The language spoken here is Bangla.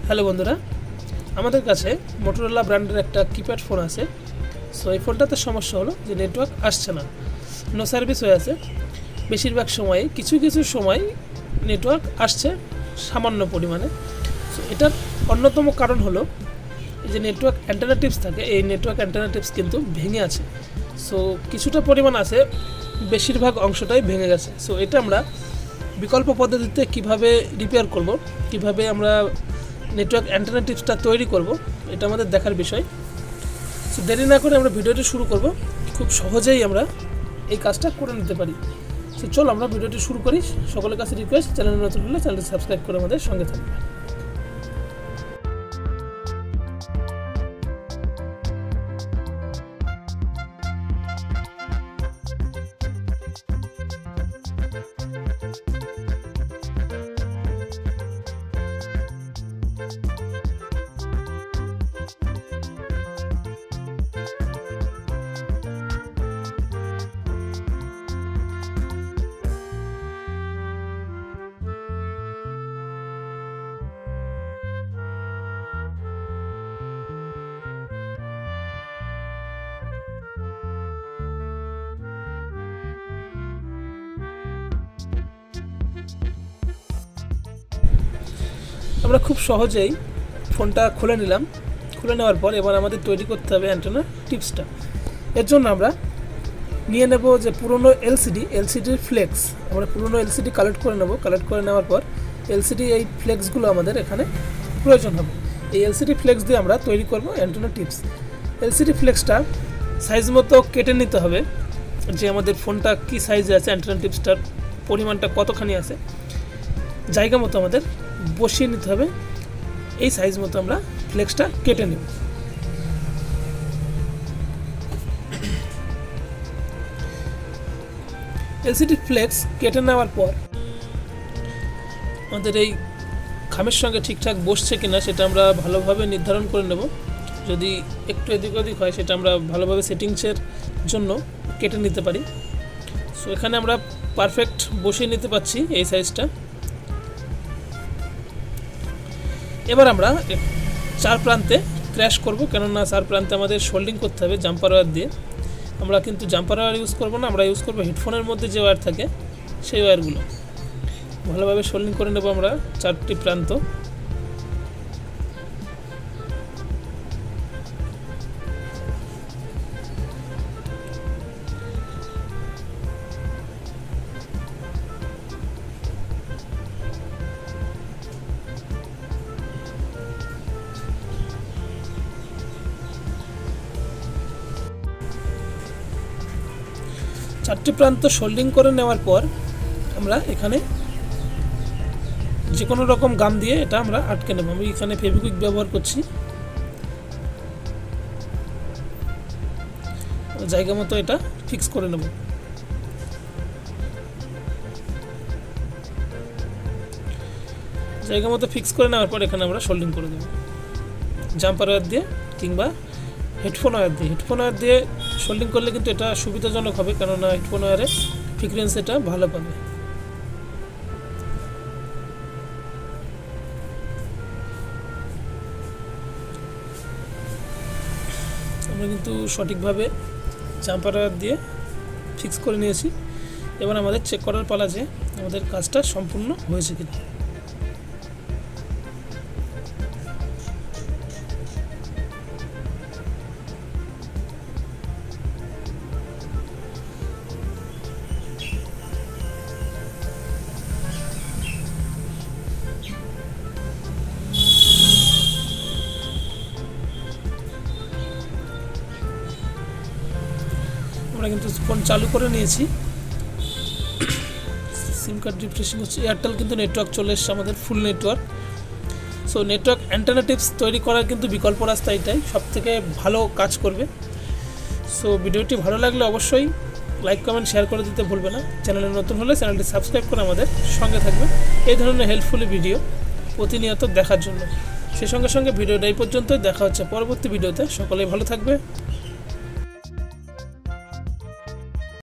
হ্যালো বন্ধুরা, আমাদের কাছে মোটোরোলা ব্র্যান্ডের একটা কিপ্যাড ফোন আছে। সো এই ফোনটাতে সমস্যা হলো যে নেটওয়ার্ক আসছে না, নো সার্ভিস হয়ে আছে। বেশিরভাগ সময়ে কিছু সময় নেটওয়ার্ক আসছে সামান্য পরিমাণে। সো এটার অন্যতম কারণ হলো এই যে নেটওয়ার্ক অ্যান্টেনা থাকে, এই নেটওয়ার্ক অ্যান্টেনা কিন্তু ভেঙে আছে। সো কিছুটা পরিমাণ আছে, বেশিরভাগ অংশটাই ভেঙে গেছে। সো এটা আমরা বিকল্প পদ্ধতিতে কিভাবে রিপেয়ার করব, কিভাবে আমরা নেটওয়ার্ক অ্যান্টেনা তৈরি করব, এটা আমাদের দেখার বিষয়। সো দেরি না করে আমরা ভিডিওটি শুরু করব। খুব সহজেই আমরা এই কাজটা করে নিতে পারি। সো চলো আমরা ভিডিওটি শুরু করি। সকলের কাছে রিকোয়েস্ট, চ্যানেল নতুন হলে চ্যানেলটি সাবস্ক্রাইব করে আমাদের সঙ্গে থাকবে। আমরা খুব সহজেই ফোনটা খুলে নিলাম। খুলে নেওয়ার পর এবার আমাদের তৈরি করতে হবে অ্যান্টেনা টিপসটা। এর জন্য আমরা নিয়ে নেব যে পুরনো এলসিডির ফ্লেক্স। আমরা পুরনো এলসিডি কালেক্ট করে নেব। কালেক্ট করে নেওয়ার পর এলসিডি এই ফ্লেক্সগুলো আমাদের এখানে প্রয়োজন হবে। এই এলসিডি ফ্লেক্স দিয়ে আমরা তৈরি করব অ্যান্টেনা টিপস। এলসিডি ফ্লেক্সটা সাইজ মতো কেটে নিতে হবে, যে আমাদের ফোনটা কী সাইজে আছে, অ্যান্টেনা টিপসটার পরিমাণটা কতখানি আছে, জায়গা মতো আমাদের বসিয়ে নিতে হবে। এই সাইজ মতো আমরা ফ্লেক্সটা কেটে নেব। এলসিডি ফ্লেক্স কেটে নেওয়ার পর আমাদের এই খামের সঙ্গে ঠিকঠাক বসছে কিনা সেটা আমরা ভালোভাবে নির্ধারণ করে নেব। যদি একটু এদিক ওদিক হয় সেটা আমরা ভালোভাবে সেটিংসের জন্য কেটে নিতে পারি। সো এখানে আমরা পারফেক্ট বসিয়ে নিতে পারছি এই সাইজটা। এবার আমরা চার প্রান্তে ক্র্যাশ করব, কেননা চার প্রান্তে আমাদের সোল্ডিং করতে হবে জাম্পার ওয়্যার দিয়ে। আমরা কিন্তু জাম্পার ওয়্যার ইউজ করব না, আমরা ইউজ করব হেডফোনের মধ্যে যে ওয়্যার থাকে সেই ওয়্যারগুলো। ভালোভাবে সোল্ডিং করে নেব আমরা চারটি প্রান্ত। চারটি প্রান্ত সোল্ডিং করে নেওয়ার পর আমরা এখানে যে কোনো রকম গাম দিয়ে এটা আমরা আটকে নেব। আমি এখানে ফেভিকুইক ব্যবহার করছি। জায়গা মতো এটা ফিক্স করে নেব। জায়গা মতো ফিক্স করে নেওয়ার পর এখানে আমরা সোল্ডিং করে দেব জাম্পার ওয়্যার দিয়ে কিংবা হেডফোন ওয়্যার দিয়ে সোল্ডিং করলে কিন্তু এটা সুবিধাজনক হবে, কেননা হেডফোন ওয়্যারে ফ্রিকোয়েন্সিটা ভালো পাবে। আমরা কিন্তু সঠিকভাবে জাম্পার ওয়্যার দিয়ে ফিক্স করে নিয়েছি। এবার আমাদের চেক করার পালা যে আমাদের কাজটা সম্পূর্ণ হয়েছে কিনা। আমরা কিন্তু ফোন চালু করে নিয়েছি। সিম কার্ড রিফ্রেশিং হচ্ছে। এয়ারটেল কিন্তু নেটওয়ার্ক চলে এসছে, আমাদের ফুল network. So network antenna tips তৈরি করার কিন্তু বিকল্প রাস্তা এটাই, সবথেকে ভালো কাজ করবে। সো ভিডিওটি ভালো লাগলে অবশ্যই লাইক কমেন্ট শেয়ার করে দিতে ভুলবে না। চ্যানেলে নতুন হলে চ্যানেলটি সাবস্ক্রাইব করে আমাদের সঙ্গে থাকবে এই ধরনের হেল্পফুল ভিডিও প্রতিনিয়ত দেখার জন্য। সেই সঙ্গে ভিডিওটা এই পর্যন্তই। দেখা হচ্ছে পরবর্তী ভিডিওতে। সকলেই ভালো থাকবে।